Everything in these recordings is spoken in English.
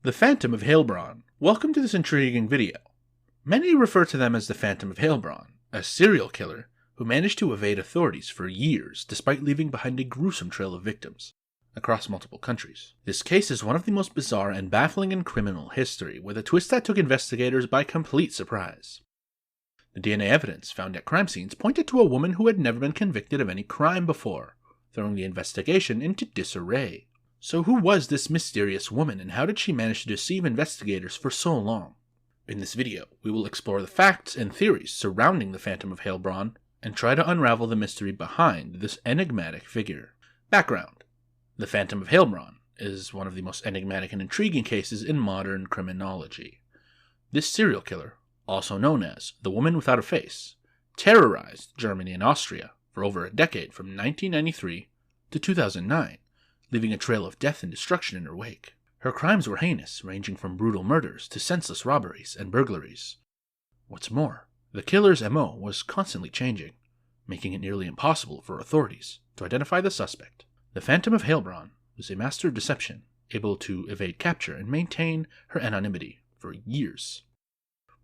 The Phantom of Heilbronn. Welcome to this intriguing video. Many refer to them as the Phantom of Heilbronn, a serial killer who managed to evade authorities for years despite leaving behind a gruesome trail of victims across multiple countries. This case is one of the most bizarre and baffling in criminal history, with a twist that took investigators by complete surprise. The DNA evidence found at crime scenes pointed to a woman who had never been convicted of any crime before, throwing the investigation into disarray. So who was this mysterious woman, and how did she manage to deceive investigators for so long? In this video, we will explore the facts and theories surrounding the Phantom of Heilbronn, and try to unravel the mystery behind this enigmatic figure. Background: the Phantom of Heilbronn is one of the most enigmatic and intriguing cases in modern criminology. This serial killer, also known as the Woman Without a Face, terrorized Germany and Austria for over a decade from 1993 to 2009, leaving a trail of death and destruction in her wake. Her crimes were heinous, ranging from brutal murders to senseless robberies and burglaries. What's more, the killer's MO was constantly changing, making it nearly impossible for authorities to identify the suspect. The Phantom of Heilbronn was a master of deception, able to evade capture and maintain her anonymity for years.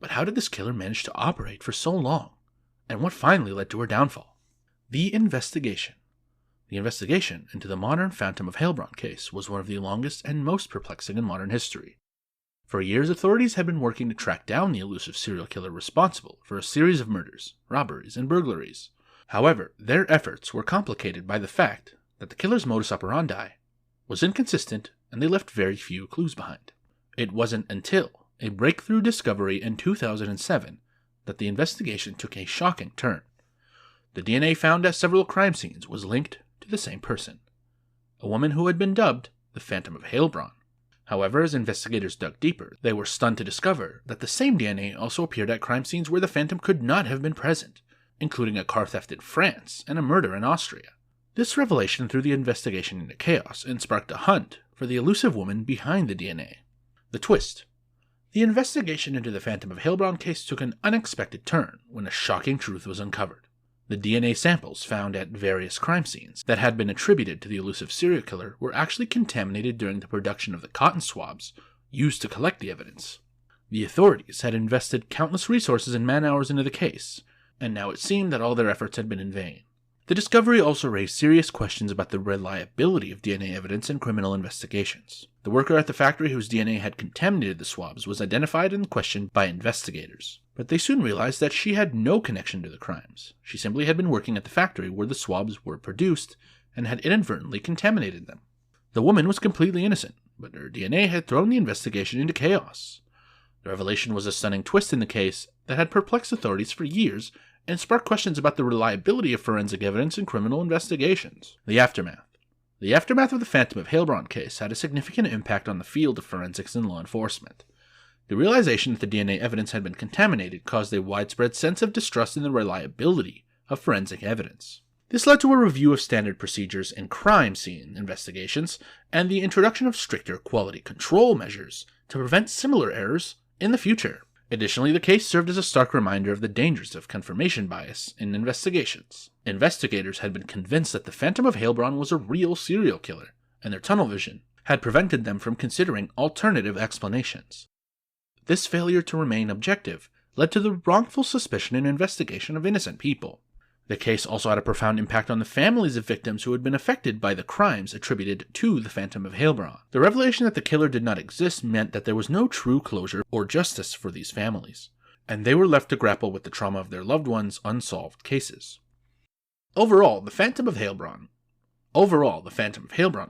But how did this killer manage to operate for so long, and what finally led to her downfall? The investigation into the modern Phantom of Heilbronn case was one of the longest and most perplexing in modern history. For years, authorities had been working to track down the elusive serial killer responsible for a series of murders, robberies, and burglaries. However, their efforts were complicated by the fact that the killer's modus operandi was inconsistent, and they left very few clues behind. It wasn't until a breakthrough discovery in 2007 that the investigation took a shocking turn. The DNA found at several crime scenes was linked to the same person, a woman who had been dubbed the Phantom of Heilbronn. However, as investigators dug deeper, they were stunned to discover that the same DNA also appeared at crime scenes where the Phantom could not have been present, including a car theft in France and a murder in Austria. This revelation threw the investigation into chaos and sparked a hunt for the elusive woman behind the DNA. The twist: the investigation into the Phantom of Heilbronn case took an unexpected turn when a shocking truth was uncovered. The DNA samples found at various crime scenes that had been attributed to the elusive serial killer were actually contaminated during the production of the cotton swabs used to collect the evidence. The authorities had invested countless resources and man-hours into the case, and now it seemed that all their efforts had been in vain. The discovery also raised serious questions about the reliability of DNA evidence in criminal investigations. The worker at the factory whose DNA had contaminated the swabs was identified and questioned by investigators, but they soon realized that she had no connection to the crimes. She simply had been working at the factory where the swabs were produced and had inadvertently contaminated them. The woman was completely innocent, but her DNA had thrown the investigation into chaos. The revelation was a stunning twist in the case that had perplexed authorities for years and sparked questions about the reliability of forensic evidence in criminal investigations. The aftermath of the Phantom of Heilbronn case had a significant impact on the field of forensics and law enforcement. The realization that the DNA evidence had been contaminated caused a widespread sense of distrust in the reliability of forensic evidence. This led to a review of standard procedures in crime scene investigations and the introduction of stricter quality control measures to prevent similar errors in the future. Additionally, the case served as a stark reminder of the dangers of confirmation bias in investigations. Investigators had been convinced that the Phantom of Heilbronn was a real serial killer, and their tunnel vision had prevented them from considering alternative explanations. This failure to remain objective led to the wrongful suspicion and investigation of innocent people. The case also had a profound impact on the families of victims who had been affected by the crimes attributed to the Phantom of Heilbronn. The revelation that the killer did not exist meant that there was no true closure or justice for these families, and they were left to grapple with the trauma of their loved ones' unsolved cases. Overall, the Phantom of Heilbronn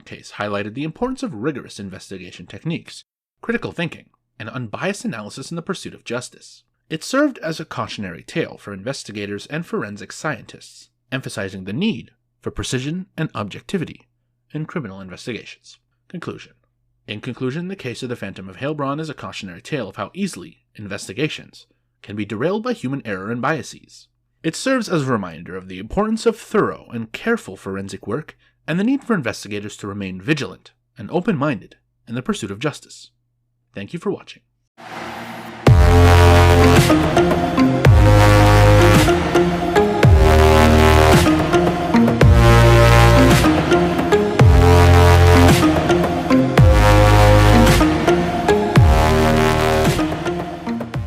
case highlighted the importance of rigorous investigation techniques, critical thinking, and unbiased analysis in the pursuit of justice. It served as a cautionary tale for investigators and forensic scientists, emphasizing the need for precision and objectivity in criminal investigations. Conclusion: in conclusion, the case of the Phantom of Heilbronn is a cautionary tale of how easily investigations can be derailed by human error and biases. It serves as a reminder of the importance of thorough and careful forensic work and the need for investigators to remain vigilant and open-minded in the pursuit of justice. Thank you for watching.